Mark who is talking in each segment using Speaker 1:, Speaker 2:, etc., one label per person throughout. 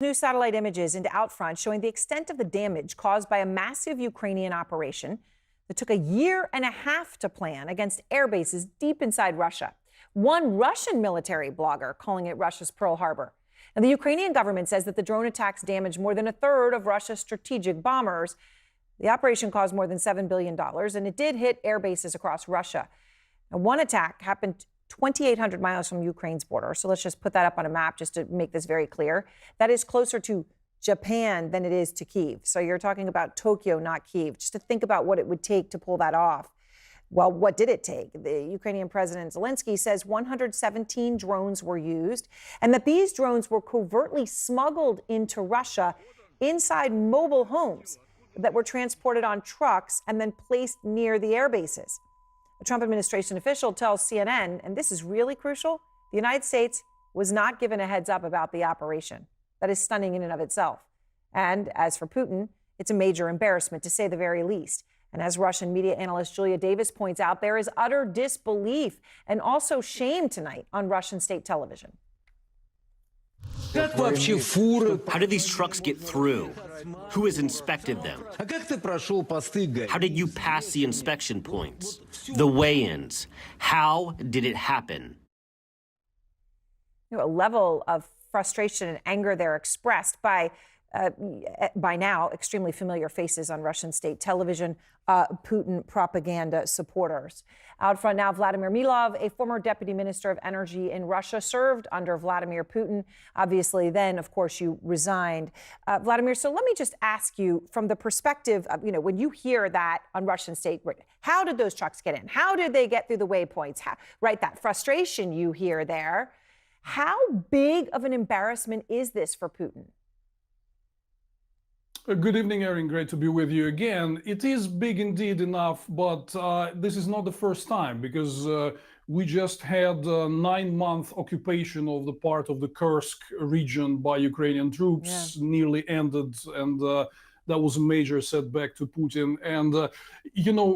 Speaker 1: new satellite images into Outfront showing the extent of the damage caused by a massive Ukrainian operation that took a year and a half to plan against air bases deep inside Russia. One Russian military blogger calling it Russia's Pearl Harbor. And the Ukrainian government says that the drone attacks damaged more than a third of Russia's strategic bombers. The operation caused more than $7 billion, and it did hit air bases across Russia. Now, one attack happened 2,800 miles from Ukraine's border. So let's just put that up on a map just to make this very clear. That is closer to Japan than it is to Kyiv. So you're talking about Tokyo, not Kyiv, just to think about what it would take to pull that off. Well, what did it take? The Ukrainian President Zelensky says 117 drones were used and that these drones were covertly smuggled into Russia inside mobile homes that were transported on trucks and then placed near the air bases. A Trump administration official tells CNN, and this is really crucial, the United States was not given a heads up about the operation. That is stunning in and of itself. And as for Putin, it's a major embarrassment, to say the very least. And as Russian media analyst Julia Davis points out, there is utter disbelief and also shame tonight on Russian state television.
Speaker 2: How did these trucks get through? Who has inspected them? How did you pass the inspection points? The weigh-ins? How did it happen?
Speaker 1: A level of frustration and anger there expressed by now extremely familiar faces on Russian state television, Putin propaganda supporters. Out front now, Vladimir Milov, a former deputy minister of energy in Russia, served under Vladimir Putin. Obviously, then, of course, you resigned. Vladimir, so let me just ask you from the perspective of, when you hear that on Russian state, how did those trucks get in? How did they get through the waypoints? That frustration you hear there. How big of an embarrassment is this for Putin?
Speaker 3: Good evening, Erin. Great to be with you again. It is big indeed enough, but this is not the first time, because we just had a 9-month occupation of the part of the Kursk region by Ukrainian troops, nearly ended, and that was a major setback to Putin. And,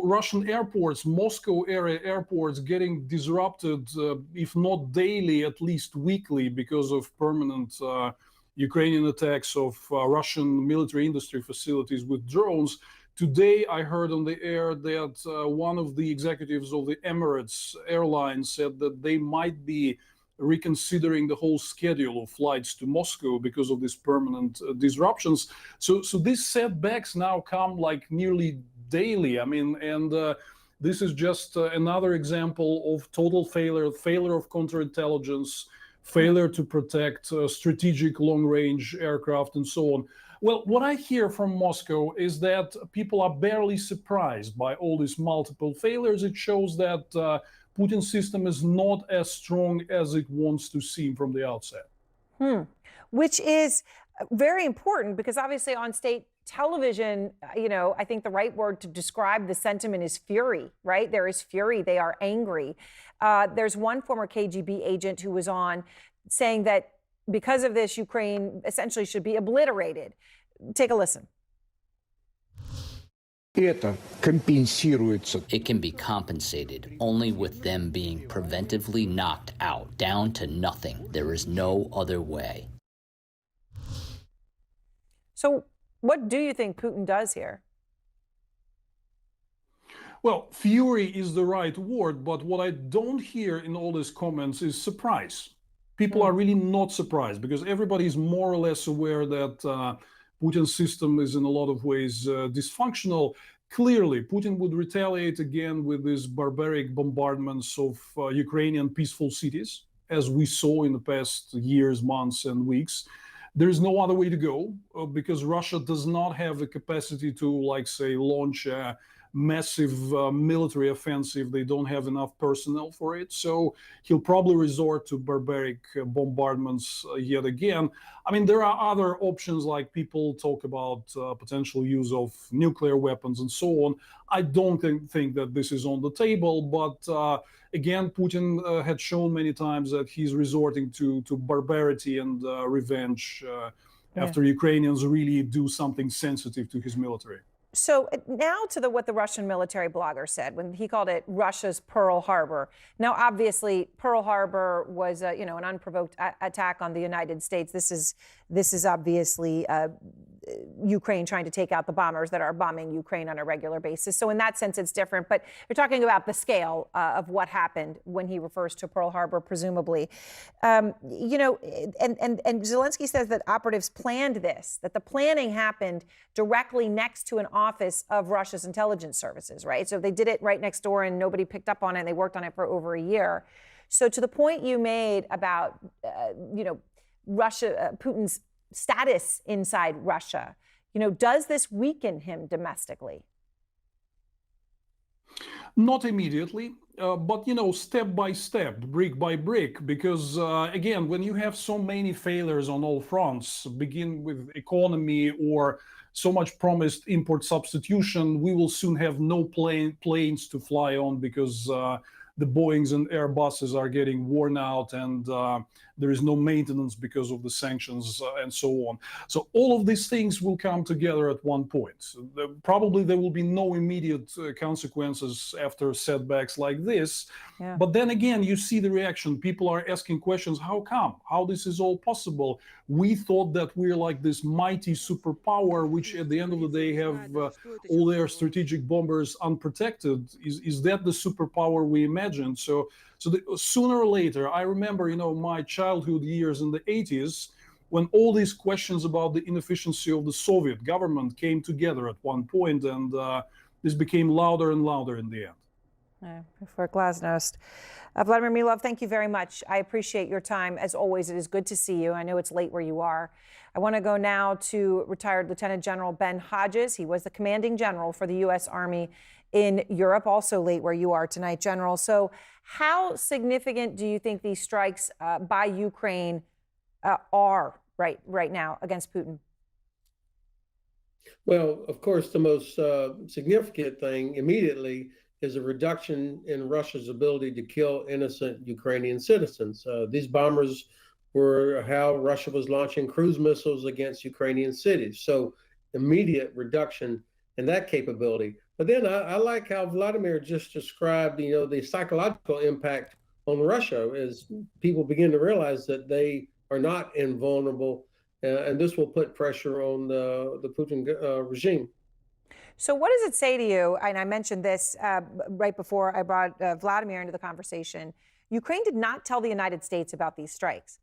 Speaker 3: Russian airports, Moscow area airports getting disrupted, if not daily, at least weekly, because of permanent Ukrainian attacks of Russian military industry facilities with drones. Today, I heard on the air that one of the executives of the Emirates Airlines said that they might be reconsidering the whole schedule of flights to Moscow because of these permanent disruptions. So these setbacks now come like nearly daily. This is just another example of total failure of counterintelligence, failure to protect strategic long-range aircraft and so on. Well, what I hear from Moscow is that people are barely surprised by all these multiple failures. It shows that Putin's system is not as strong as it wants to seem from the outset.
Speaker 1: Which is very important, because obviously on state television, I think the right word to describe the sentiment is fury, right? There is fury. They are angry. There's one former KGB agent who was on saying that because of this, Ukraine essentially should be obliterated. Take a listen.
Speaker 4: It can be compensated only with them being preventively knocked out, down to nothing. There is no other way.
Speaker 1: So what do you think Putin does here?
Speaker 3: Well, fury is the right word, but what I don't hear in all these comments is surprise. People are really not surprised, because everybody is more or less aware that Putin's system is in a lot of ways dysfunctional. Clearly, Putin would retaliate again with these barbaric bombardments of Ukrainian peaceful cities, as we saw in the past years, months, and weeks. There is no other way to go, because Russia does not have the capacity to, launch a massive military offensive. They don't have enough personnel for it. So he'll probably resort to barbaric bombardments yet again. There are other options, like people talk about potential use of nuclear weapons and so on. I don't think that this is on the table, but again, Putin had shown many times that he's resorting to barbarity and revenge after Ukrainians really do something sensitive to his military.
Speaker 1: So now to what the Russian military blogger said when he called it Russia's Pearl Harbor. Now, obviously, Pearl Harbor was an unprovoked attack on the United States. This is obviously Ukraine trying to take out the bombers that are bombing Ukraine on a regular basis. So in that sense, it's different. But you're talking about the scale of what happened when he refers to Pearl Harbor, presumably. And Zelensky says that operatives planned this, that the planning happened directly next to an office of Russia's intelligence services, right? So they did it right next door and nobody picked up on it. And they worked on it for over a year. So to the point you made about, Russia, Putin's status inside Russia, does this weaken him domestically?
Speaker 3: Not immediately, but step by step, brick by brick, because again, when you have so many failures on all fronts, begin with economy or so much promised import substitution, we will soon have no planes to fly on because the Boeings and Airbuses are getting worn out and there is no maintenance because of the sanctions and so on. So all of these things will come together at one point. Probably there will be no immediate consequences after setbacks like this. Yeah. But then again, you see the reaction. People are asking questions, how come? How this is all possible? We thought that we're like this mighty superpower, which at the end of the day have all their strategic bombers unprotected. Is that the superpower we imagined? So sooner or later, I remember, my childhood years in the 80s, when all these questions about the inefficiency of the Soviet government came together at one point, and this became louder and louder in the end.
Speaker 1: For Glasnost. Vladimir Milov, thank you very much. I appreciate your time. As always, it is good to see you. I know it's late where you are. I want to go now to retired Lieutenant General Ben Hodges. He was the commanding general for the U.S. Army in Europe, also late where you are tonight, General. So how significant do you think these strikes by Ukraine are right now against Putin?
Speaker 5: Well, of course, the most significant thing immediately is a reduction in Russia's ability to kill innocent Ukrainian citizens. These bombers were how Russia was launching cruise missiles against Ukrainian cities. So immediate reduction in that capability. But then I like how Vladimir just described, the psychological impact on Russia as people begin to realize that they are not invulnerable, and this will put pressure on the Putin regime.
Speaker 1: So what does it say to you? And I mentioned this right before I brought Vladimir into the conversation. Ukraine did not tell the United States about these strikes,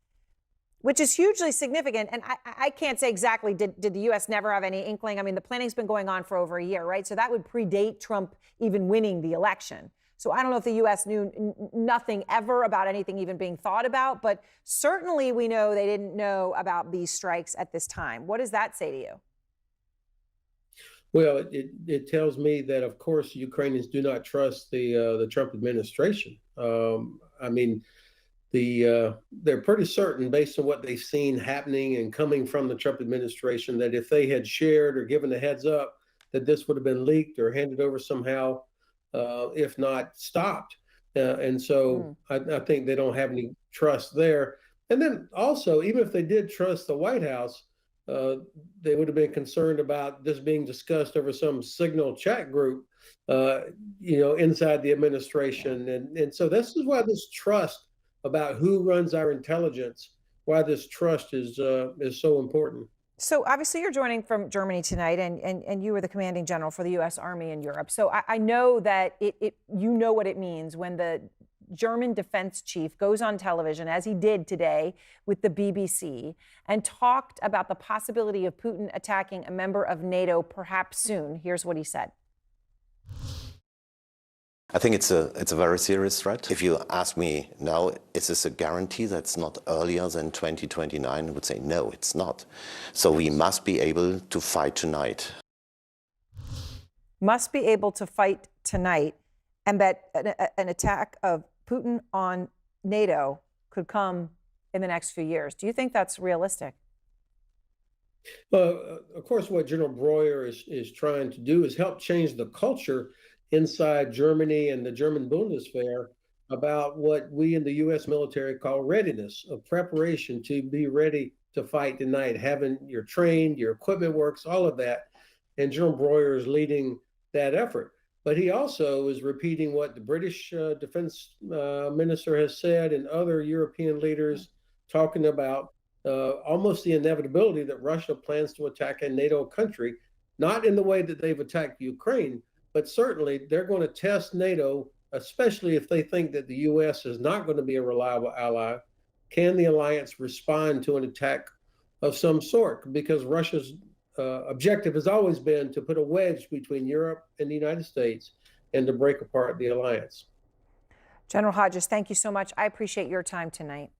Speaker 1: which is hugely significant. And I can't say exactly, did the U.S. never have any inkling? I mean, the planning's been going on for over a year, right? So that would predate Trump even winning the election. So I don't know if the U.S. knew nothing ever about anything even being thought about, but certainly we know they didn't know about these strikes at this time. What does that say to you?
Speaker 5: Well, it tells me that, of course, Ukrainians do not trust the Trump administration. I mean, they're pretty certain, based on what they've seen happening and coming from the Trump administration, that if they had shared or given a heads up, that this would have been leaked or handed over somehow, if not stopped. And so I think they don't have any trust there. And then also, even if they did trust the White House, they would have been concerned about this being discussed over some Signal chat group, inside the administration. And so this is why this trust about who runs our intelligence, why this trust is so important.
Speaker 1: So obviously you're joining from Germany tonight, and you were the commanding general for the U.S. Army in Europe. So I know that you know what it means when the German defense chief goes on television, as he did today with the BBC, and talked about the possibility of Putin attacking a member of NATO perhaps soon. Here's what he said.
Speaker 6: I think it's a very serious threat. If you ask me now, is this a guarantee that's not earlier than 2029? I would say no, it's not. So we must be able to fight tonight.
Speaker 1: Must be able to fight tonight, and that an attack of Putin on NATO could come in the next few years. Do you think that's realistic?
Speaker 5: Well, of course, what General Breuer is trying to do is help change the culture inside Germany and the German Bundeswehr about what we in the U.S. military call readiness, of preparation to be ready to fight tonight, having your trained, your equipment works, all of that. and General Breuer is leading that effort. But he also is repeating what the British defense minister has said and other European leaders talking about almost the inevitability that Russia plans to attack a NATO country, not in the way that they've attacked Ukraine, but certainly they're going to test NATO, especially if they think that the U.S. is not going to be a reliable ally. Can the alliance respond to an attack of some sort? Because Russia's objective has always been to put a wedge between Europe and the United States and to break apart the alliance.
Speaker 1: General Hodges, thank you so much. I appreciate your time tonight.